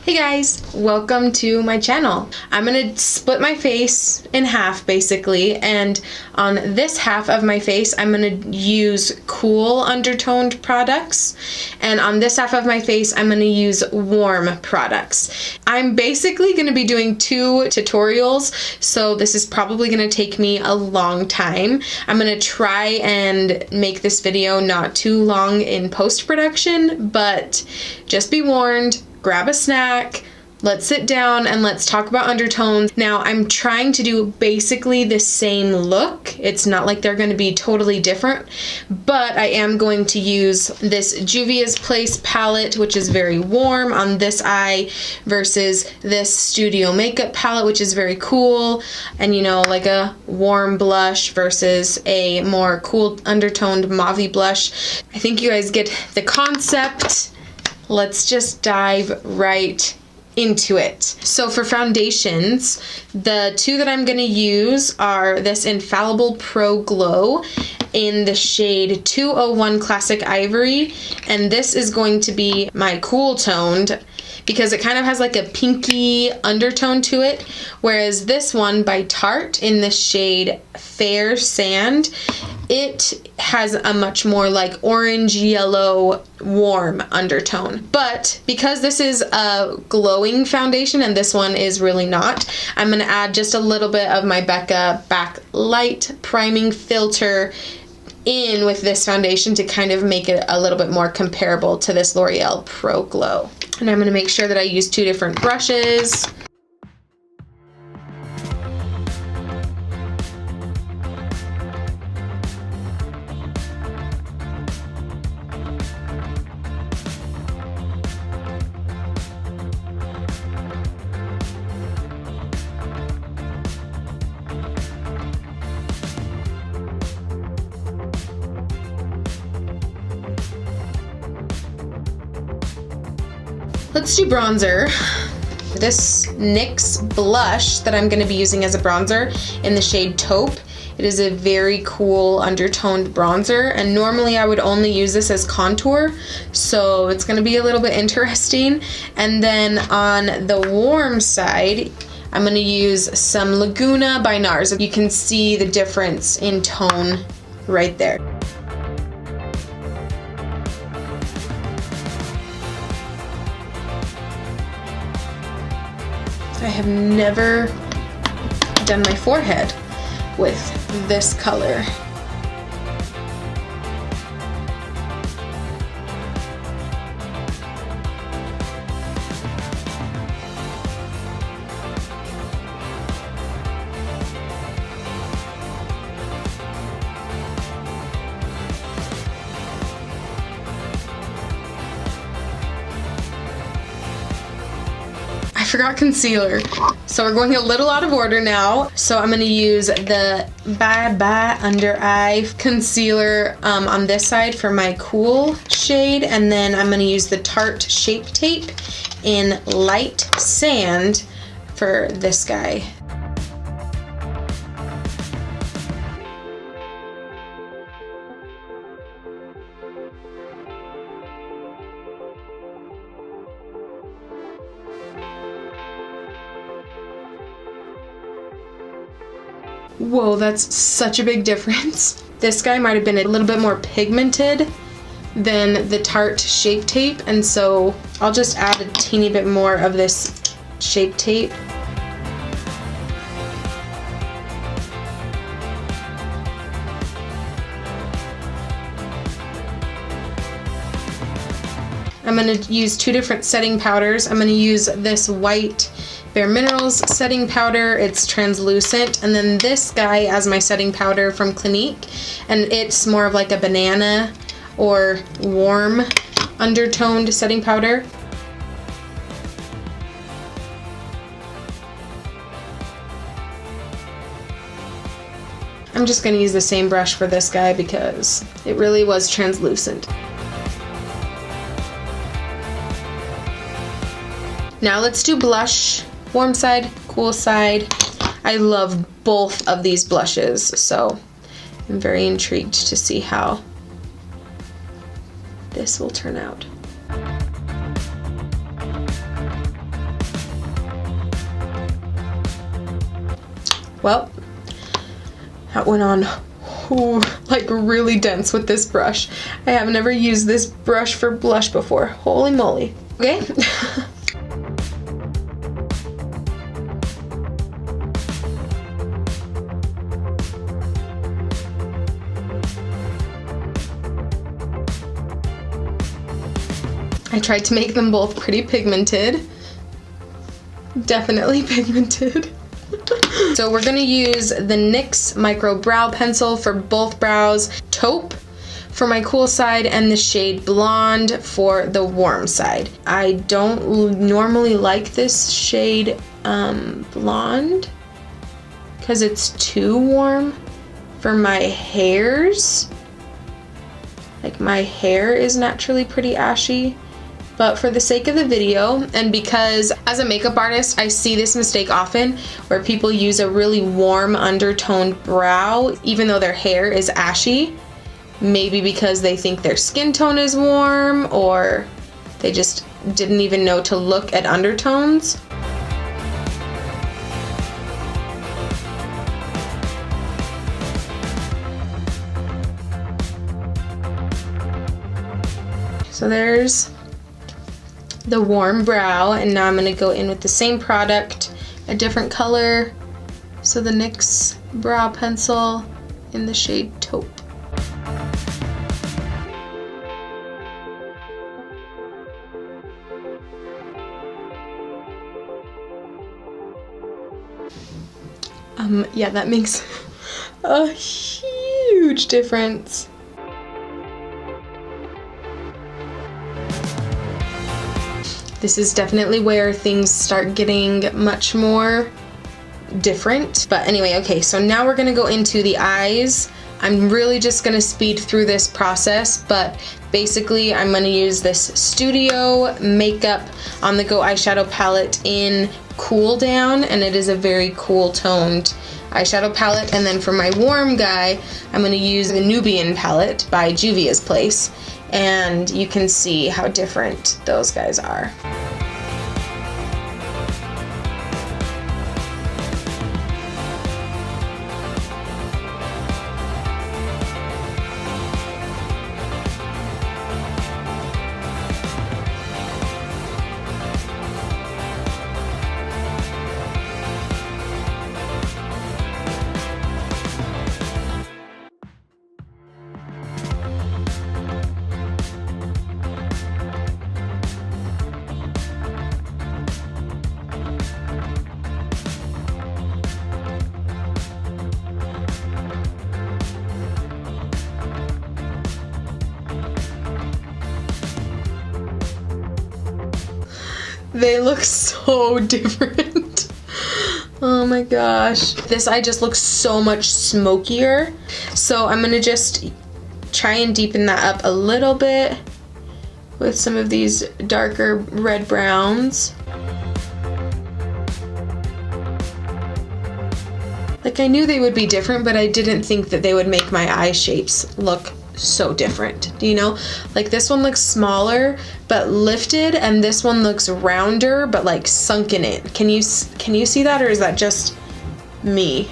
Hey guys, welcome to my channel. I'm gonna split my face in half basically, and on this half of my face I'm gonna use cool undertoned products, and on this half of my face I'm gonna use warm products. I'm basically gonna be doing two tutorials, so this is probably gonna take me a long time. I'm gonna try and make this video not too long in post-production, but just be warned. Grab a snack, let's sit down and let's talk about undertones. Now I'm trying to do basically the same look. It's not like they're going to be totally different, but I am going to use this Juvias Place palette, which is very warm on this eye, versus this Studio Makeup palette, which is very cool, and you know, like a warm blush versus a more cool undertoned mauve blush. I think you guys get the concept. Let's just dive right into it. So for foundations, the two that I'm going to use are this Infallible Pro Glow in the shade 201 Classic Ivory, and this is going to be my cool toned because it kind of has like a pinky undertone to it, whereas this one by Tarte in the shade Fair Sand, it has a much more like orange yellow warm undertone. But because this is a glowing foundation and this one is really not, I'm going to add just a little bit of my Becca backlight priming filter in with this foundation to kind of make it a little bit more comparable to this Loreal Pro Glow. And I'm going to make sure that I use two different brushes. Let's do bronzer. This NYX blush that I'm going to be using as a bronzer in the shade Taupe. It is a very cool undertoned bronzer, and normally I would only use this as contour, so it's going to be a little bit interesting. And then on the warm side, I'm going to use some Laguna by Nars. You can see the difference in tone right there. I have never done my forehead with this color. I forgot concealer, so we're going a little out of order now. So I'm going to use the Under Eye concealer on this side for my cool shade, and then I'm going to use the Tarte Shape Tape in Light Sand for this guy. Whoa, that's such a big difference. This guy might have been a little bit more pigmented than the Tarte Shape Tape, and so I'll just add a teeny bit more of this Shape Tape. I'm going to use two different setting powders. I'm going to use this white BareMinerals setting powder. It's translucent, and then this guy as my setting powder from Clinique, and it's more of like a banana or warm undertoned setting powder. I'm just going to use the same brush for this guy because it really was translucent. Now let's do blush. Warm side, cool side. I love both of these blushes, so I'm very intrigued to see how this will turn out. Well, that went on like really dense with this brush. I have never used this brush for blush before. Holy moly. Okay. I tried to make them both pretty pigmented. Definitely pigmented. So we're gonna use the NYX Micro Brow Pencil for both brows, taupe for my cool side, and the shade Blonde for the warm side. I don't normally like this shade Blonde because it's too warm for my hairs. Like, my hair is naturally pretty ashy. But for the sake of the video, and because as a makeup artist, I see this mistake often where people use a really warm undertoned brow even though their hair is ashy, maybe because they think their skin tone is warm or they just didn't even know to look at undertones. So there's the warm brow, and now I'm going to go in with the same product, a different color. So the NYX brow pencil in the shade taupe. Yeah, that makes a huge difference. This is definitely where things start getting much more different. But anyway, okay, so now we're gonna go into the eyes. I'm really just gonna speed through this process, but basically I'm gonna use this Studio Makeup On The Go eyeshadow palette in Cool Down, and it is a very cool toned eyeshadow palette. And then for my warm guy, I'm gonna use the Nubian palette by Juvias Place, and you can see how different those guys are. They look so different. Oh my gosh. This eye just looks so much smokier. So I'm gonna just try and deepen that up a little bit with some of these darker red browns. Like, I knew they would be different, but I didn't think that they would make my eye shapes look so different. Do you know? Like, this one looks smaller but lifted, and this one looks rounder but like sunken in. Can you see that, or is that just me?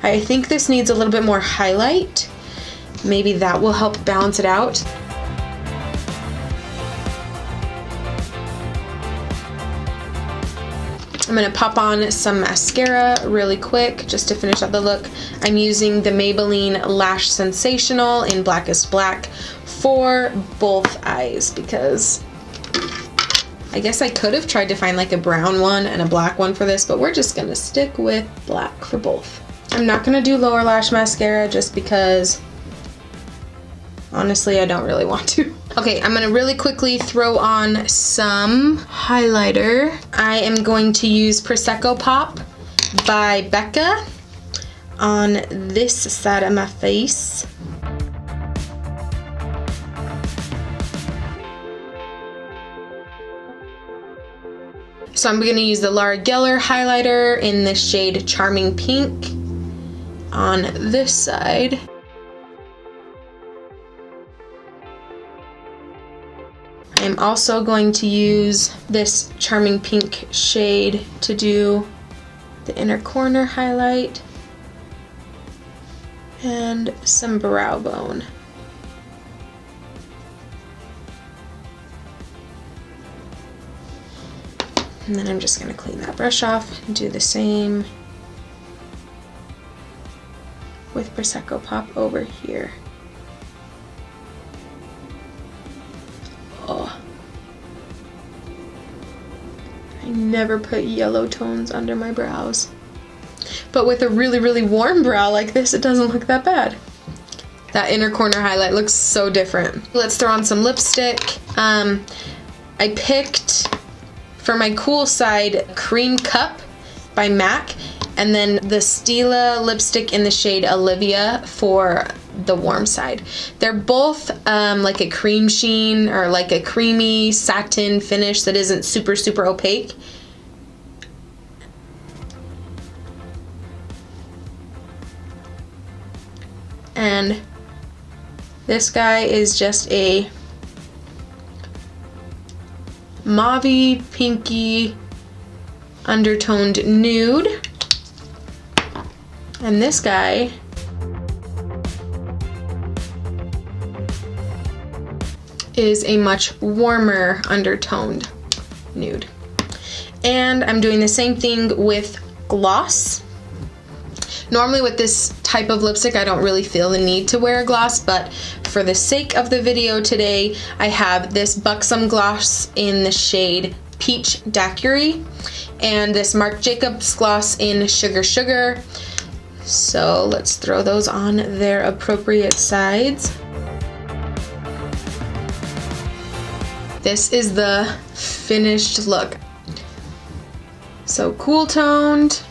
I think this needs a little bit more highlight. Maybe that will help balance it out. I'm gonna pop on some mascara really quick just to finish up the look. I'm using the Maybelline Lash Sensational in Blackest Black for both eyes because I guess I could have tried to find like a brown one and a black one for this, but we're just gonna stick with black for both. I'm not gonna do lower lash mascara just because honestly I don't really want to. Okay, I'm gonna really quickly throw on some highlighter. I am going to use Prosecco Pop by Becca on this side of my face. So I'm gonna use the Geller highlighter in the shade Charming Pink on this side. I'm also going to use this Charming Pink shade to do the inner corner highlight, and some brow bone. And then I'm just going to clean that brush off and do the same with Prosecco Pop over here. Oh. I never put yellow tones under my brows. But with a really, really warm brow like this, it doesn't look that bad. That inner corner highlight looks so different. Let's throw on some lipstick. I picked, for my cool side, Cream Cup by MAC, and then the Stilla lipstick in the shade Olivia for the warm side. They're both like a cream sheen or like a creamy satin finish that isn't super, super opaque. And this guy is just a mauvey, pinky, undertoned nude. And this guy is a much warmer undertoned nude. And I'm doing the same thing with gloss. Normally with this type of lipstick, I don't really feel the need to wear a gloss, but for the sake of the video today, I have this Buxom gloss in the shade Peach Daiquiri and this Marc Jacobs gloss in Sugar Sugar. So let's throw those on their appropriate sides. This is the finished look. So cool toned,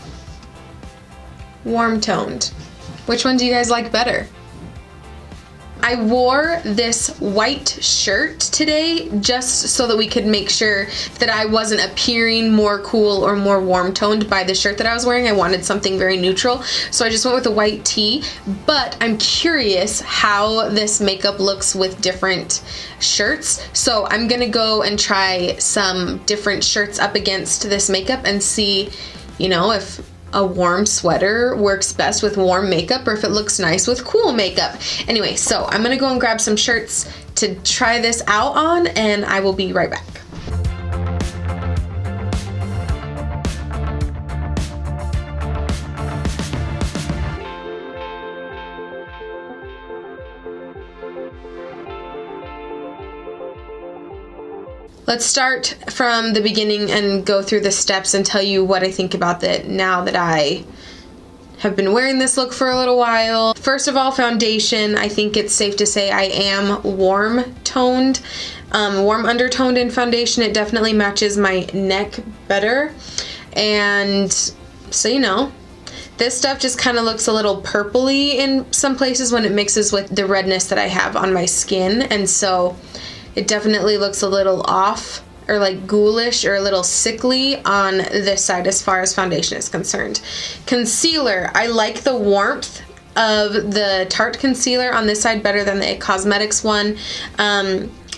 warm toned. Which one do you guys like better? I wore this white shirt today just so that we could make sure that I wasn't appearing more cool or more warm toned by the shirt that I was wearing. I wanted something very neutral, so I just went with a white tee. But I'm curious how this makeup looks with different shirts, so I'm gonna go and try some different shirts up against this makeup and see, you know, if a warm sweater works best with warm makeup or if it looks nice with cool makeup. Anyway, so I'm gonna go and grab some shirts to try this out on, and I will be right back. Let's start from the beginning and go through the steps and tell you what I think about it now that I have been wearing this look for a little while. First of all, foundation. I think it's safe to say I am warm toned, warm undertoned in foundation. It definitely matches my neck better. And so, you know, this stuff just kind of looks a little purpley in some places when it mixes with the redness that I have on my skin. And so it definitely looks a little off or like ghoulish or a little sickly on this side as far as foundation is concerned. Concealer, I like the warmth of the Tarte concealer on this side better than the It Cosmetics one.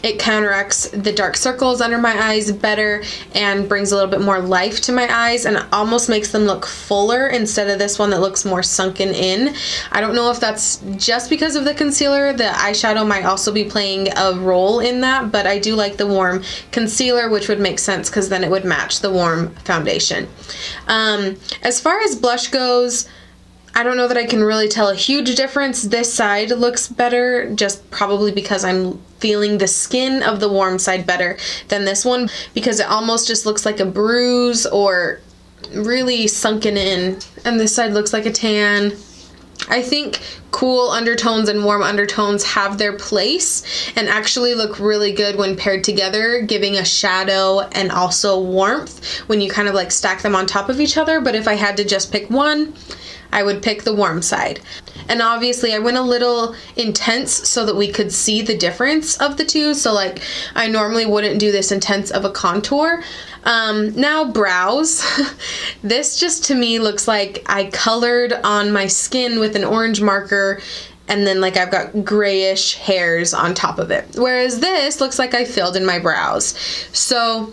It counteracts the dark circles under my eyes better and brings a little bit more life to my eyes and almost makes them look fuller instead of this one that looks more sunken in. I don't know if that's just because of the concealer. The eyeshadow might also be playing a role in that, but I do like the warm concealer, which would make sense because then it would match the warm foundation. As far as blush goes, I don't know that I can really tell a huge difference. This side looks better, just probably because I'm feeling the skin of the warm side better than this one, because it almost just looks like a bruise or really sunken in, and this side looks like a tan. I think cool undertones and warm undertones have their place and actually look really good when paired together, giving a shadow and also warmth when you kind of like stack them on top of each other. But if I had to just pick one, I would pick the warm side. And obviously I went a little intense so that we could see the difference of the two. So like I normally wouldn't do this intense of a contour. Now brows. This just to me looks like I colored on my skin with an orange marker and then like I've got grayish hairs on top of it. Whereas this looks like I filled in my brows. So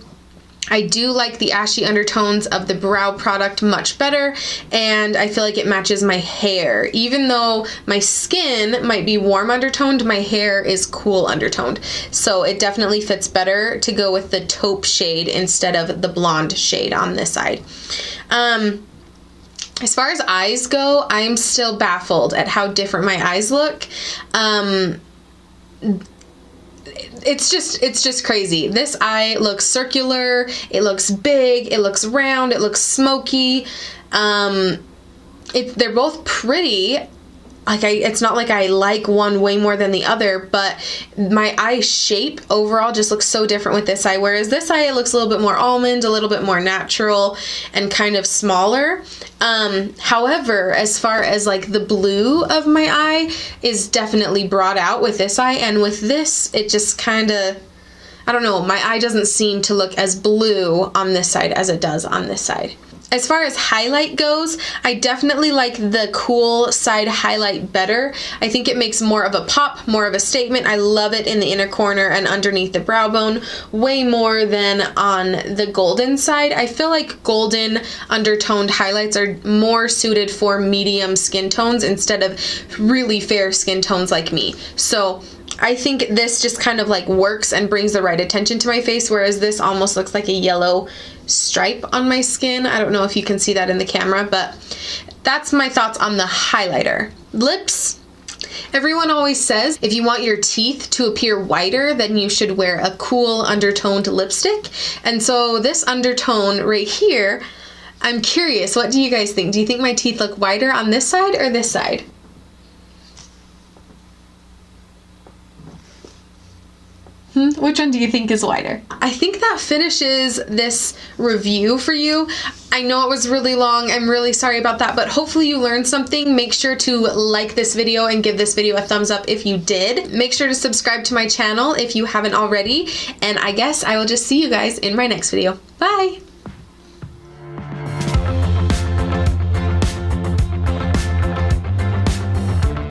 I do like the ashy undertones of the brow product much better, and I feel like it matches my hair. Even though my skin might be warm undertoned, my hair is cool undertoned. So it definitely fits better to go with the taupe shade instead of the blonde shade on this side. As far as eyes go, I'm still baffled at how different my eyes look. It's just crazy. This eye looks circular, it looks big, it looks round, it looks smoky. They're both pretty. Like it's not like I like one way more than the other, but my eye shape overall just looks so different with this eye, whereas this eye looks a little bit more almond, a little bit more natural, and kind of smaller. However, as far as like the blue of my eye is definitely brought out with this eye, and with this, it just kind of, I don't know, my eye doesn't seem to look as blue on this side as it does on this side. As far as highlight goes, I definitely like the cool side highlight better. I think it makes more of a pop, more of a statement. I love it in the inner corner and underneath the brow bone way more than on the golden side. I feel like golden undertoned highlights are more suited for medium skin tones instead of really fair skin tones like me. So I think this just kind of like works and brings the right attention to my face, whereas this almost looks like a yellow stripe on my skin. I don't know if you can see that in the camera, but that's my thoughts on the highlighter. Lips. Everyone always says if you want your teeth to appear whiter, then you should wear a cool undertoned lipstick. And so this undertone right here, I'm curious, what do you guys think? Do you think my teeth look whiter on this side or this side? Which one do you think is whiter? I think that finishes this review for you. I know it was really long. I'm really sorry about that, but hopefully you learned something. Make sure to like this video and give this video a thumbs up if you did. Make sure to subscribe to my channel if you haven't already, and I guess I will just see you guys in my next video. Bye!